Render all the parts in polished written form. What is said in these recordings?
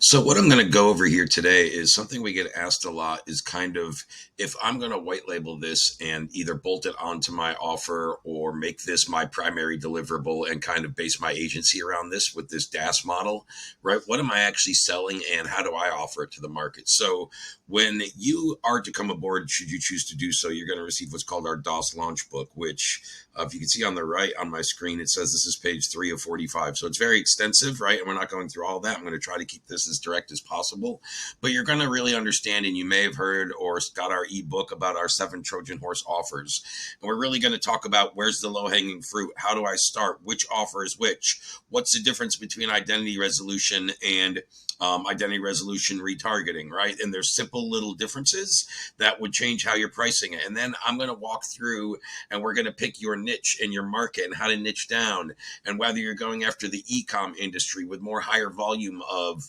So what I'm going to go over here today is something we get asked a lot is kind of if I'm going to white label this and either bolt it onto my offer or make this my primary deliverable and kind of base my agency around this with this DaaS model, right? What am I actually selling and how do I offer it to the market? So when you are to come aboard, should you choose to do so, you're going to receive what's called our DaaS launch book, which if you can see on the right on my screen, it says this is page 3 of 45. So it's very extensive, right? And we're not going through all that. I'm going to try to keep this as direct as possible. But you're going to really understand, and you may have heard or got our ebook about our 7 Trojan horse offers. And we're really going to talk about where's the low hanging fruit? How do I start? Which offer is which? What's the difference between identity resolution and identity resolution retargeting, right? And there's simple little differences that would change how you're pricing it. And then I'm going to walk through and we're going to pick your niche and your market and how to niche down and whether you're going after the e-com industry with more higher volume of,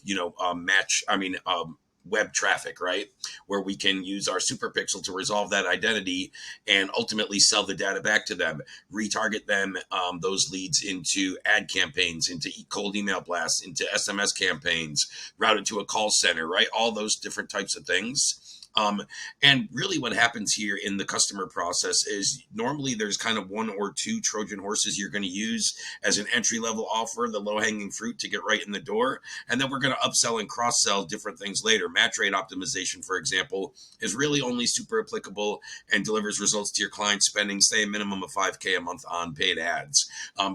web traffic, right? Where we can use our super pixel to resolve that identity and ultimately sell the data back to them, retarget them, those leads into ad campaigns, into cold email blasts, into SMS campaigns, routed to a call center, right? All those different types of things. And really what happens here in the customer process is normally there's kind of 1 or 2 Trojan horses you're going to use as an entry level offer, the low hanging fruit to get right in the door. And then we're going to upsell and cross sell different things later. Match rate optimization, for example, is really only super applicable and delivers results to your client spending, say, a minimum of 5K a month on paid ads.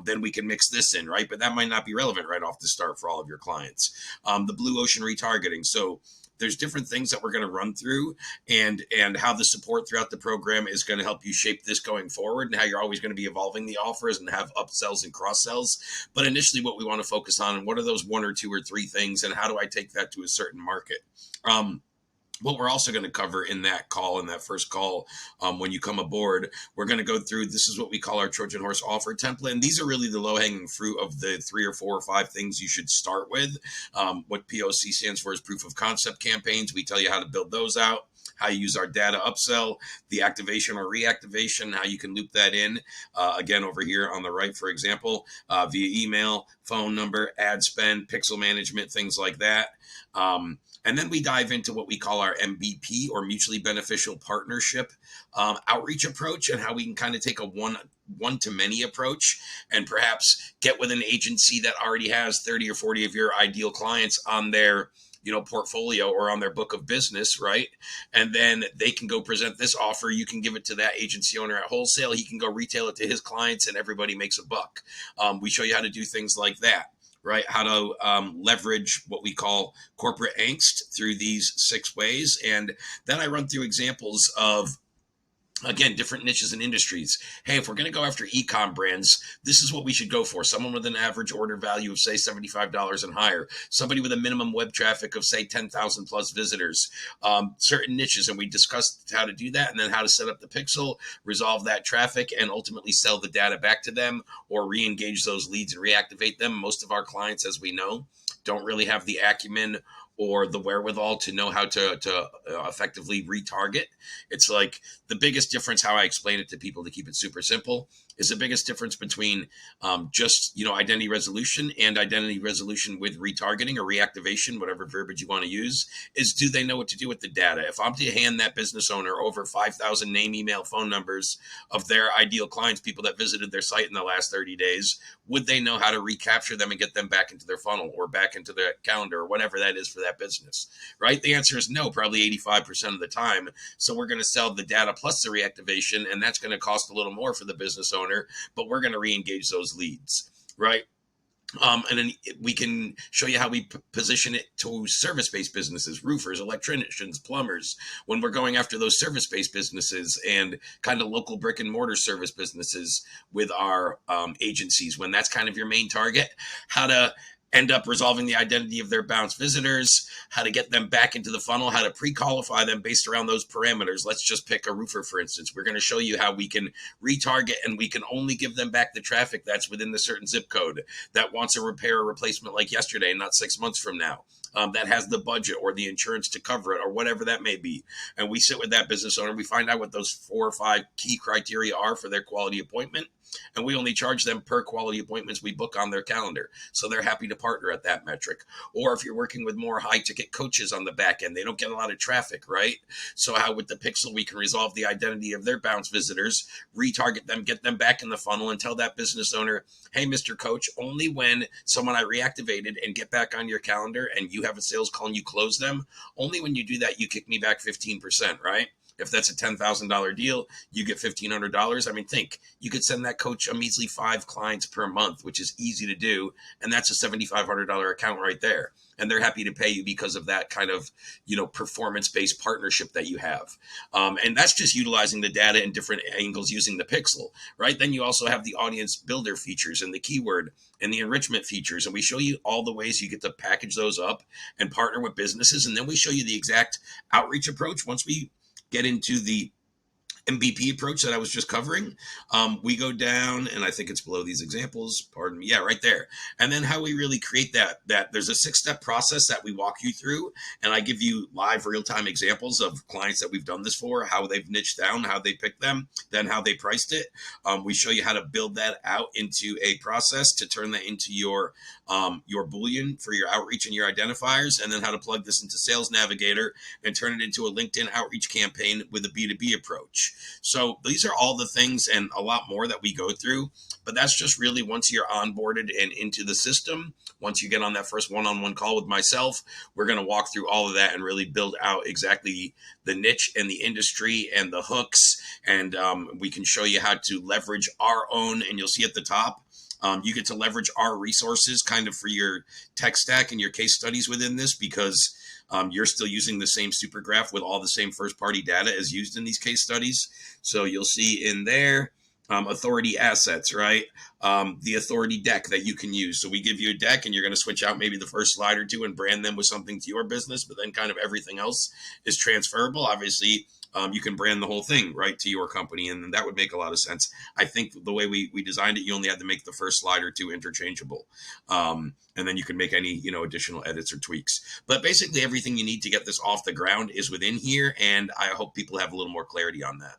Then we can mix this in, right? But that might not be relevant right off the start for all of your clients. The blue ocean retargeting. So there's different things that we're going to run through and how the support throughout the program is going to help you shape this going forward and how you're always going to be evolving the offers and have upsells and cross sells. But initially what we want to focus on and what are those 1 or 2 or 3 things and how do I take that to a certain market? What we're also going to cover in that call, in that first call, when you come aboard, we're going to go through, this is what we call our Trojan horse offer template. And these are really the low hanging fruit of the 3 or 4 or 5 things you should start with. What POC stands for is proof of concept campaigns. We tell you how to build those out, how you use our data upsell, the activation or reactivation, how you can loop that in, again, over here on the right, for example, via email, phone number, ad spend, pixel management, things like that. And then we dive into what we call our MVP or mutually beneficial partnership outreach approach and how we can kind of take a one to many approach and perhaps get with an agency that already has 30 or 40 of your ideal clients on their portfolio or on their book of business, right? And then they can go present this offer. You can give it to that agency owner at wholesale. He can go retail it to his clients and everybody makes a buck. We show you how to do things like that, right? How to leverage what we call corporate angst through these 6 ways. And then I run through examples of, again, different niches and industries. Hey, if we're going to go after e-com brands, this is what we should go for. Someone with an average order value of, say, $75 and higher. Somebody with a minimum web traffic of, say, 10,000 plus visitors. Certain niches, and we discussed how to do that and then how to set up the pixel, resolve that traffic, and ultimately sell the data back to them or re-engage those leads and reactivate them. Most of our clients, as we know, don't really have the acumen or the wherewithal to know how to effectively retarget. It's like the biggest difference, how I explain it to people to keep it super simple, is the biggest difference between just identity resolution and identity resolution with retargeting or reactivation, whatever verbiage you want to use, is do they know what to do with the data? If I'm to hand that business owner over 5,000 name, email, phone numbers of their ideal clients, people that visited their site in the last 30 days, would they know how to recapture them and get them back into their funnel or back into their calendar or whatever that is for that business, right? The answer is no, probably 85% of the time. So we're going to sell the data plus the reactivation, and that's going to cost a little more for the business owner, but we're going to re-engage those leads, right? And then we can show you how we position it to service-based businesses, roofers, electricians, plumbers, when we're going after those service-based businesses and kind of local brick and mortar service businesses with our agencies, when that's kind of your main target, how to end up resolving the identity of their bounced visitors, how to get them back into the funnel, how to pre-qualify them based around those parameters. Let's just pick a roofer, for instance. We're going to show you how we can retarget and we can only give them back the traffic that's within the certain zip code that wants a repair or replacement like yesterday, not 6 months from now. That has the budget or the insurance to cover it or whatever that may be. And we sit with that business owner. We find out what those 4 or 5 key criteria are for their quality appointment. and we only charge them per quality appointments we book on their calendar. So they're happy to partner at that metric. Or if you're working with more high ticket coaches on the back end, they don't get a lot of traffic, right? So how with the Pixel, we can resolve the identity of their bounce visitors, retarget them, get them back in the funnel, and tell that business owner, hey, Mr. Coach, only when someone I reactivated and get back on your calendar and you have a sales call and you close them, only when you do that, you kick me back 15%, right? If that's a $10,000 deal, you get $1,500. I mean, think you could send that coach a measly 5 clients per month, which is easy to do. And that's a $7,500 account right there. And they're happy to pay you because of that kind of, performance-based partnership that you have. And that's just utilizing the data in different angles using the Pixel, right? Then you also have the audience builder features and the keyword and the enrichment features. And we show you all the ways you get to package those up and partner with businesses. And then we show you the exact outreach approach. Once we get into the MVP approach that I was just covering, we go down, and I think it's below these examples. Pardon me. Yeah, right there. And then how we really create that there's a 6-step process that we walk you through, and I give you live real-time examples of clients that we've done this for, how they've niched down, how they picked them, then how they priced it. We show you how to build that out into a process to turn that into your Boolean for your outreach and your identifiers, and then how to plug this into Sales Navigator and turn it into a LinkedIn outreach campaign with a B2B approach. So these are all the things and a lot more that we go through, but that's just really once you're onboarded and into the system. Once you get on that first one-on-one call with myself, we're going to walk through all of that and really build out exactly the niche and the industry and the hooks. And we can show you how to leverage our own, and you'll see at the top, you get to leverage our resources kind of for your tech stack and your case studies within this, because you're still using the same super graph with all the same first-party data as used in these case studies. So you'll see in there authority assets, right? The authority deck that you can use. So we give you a deck and you're going to switch out maybe the first slide or two and brand them with something to your business, but then kind of everything else is transferable. Obviously, you can brand the whole thing right to your company, and that would make a lot of sense. I think the way we designed it, you only had to make the first slide or two interchangeable, and then you can make any additional edits or tweaks. But basically, everything you need to get this off the ground is within here, and I hope people have a little more clarity on that.